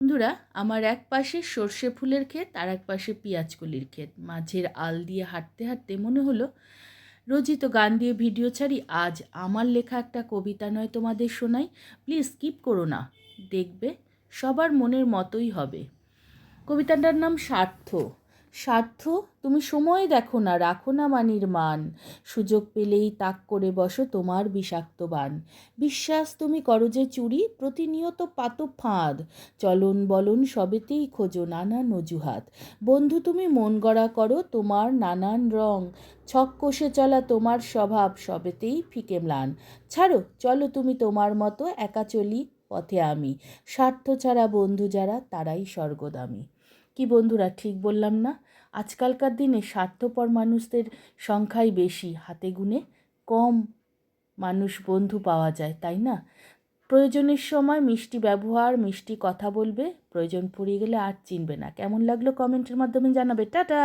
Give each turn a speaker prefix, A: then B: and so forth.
A: বন্ধুরা, আমার এক পাশে সর্ষে ফুলের ক্ষেত আর এক পাশে পেঁয়াজকলির ক্ষেত, মাঝের আল দিয়ে হাঁটতে হাঁটতে মনে হলো রোজই তো গান দিয়ে ভিডিও ছাড়ি, আজ আমার লেখা একটা কবিতা নয় তোমাদের শোনাই। প্লিজ স্কিপ করো না, দেখবে সবার মনের মতোই হবে। কবিতাটার নাম স্বার্থ। স্বার্থ, তুমি সময় দেখো না, রাখো না মানির মান, সুযোগ পেলেই তাক করে বসো তোমার বিষাক্ত বান। বিশ্বাস তুমি করো যে চুরি, প্রতিনিয়ত পাতো ফাঁদ, চলন বলন সবেতেই খোঁজো নানান অজুহাত। বন্ধু তুমি মন গড়া করো তোমার নানান রং, ছক কষে চলা তোমার স্বভাব সবেতেই ফিকে ম্লান। ছাড়ো, চলো তুমি তোমার মতো, একা চলি পথে আমি, স্বার্থ ছাড়া বন্ধু যারা তারাই স্বর্গদামী। কি বন্ধুরা, ঠিক বললাম না? আজকালকার দিনে স্বার্থপর মানুষদের সংখ্যাই বেশি, হাতে গুনে কম মানুষ বন্ধু পাওয়া যায়, তাই না? প্রয়োজনের সময় মিষ্টি ব্যবহার, মিষ্টি কথা বলবে, প্রয়োজন পড়ে গেলে আর চিনবে না। কেমন লাগলো কমেন্টের মাধ্যমে জানাবে। টাটা।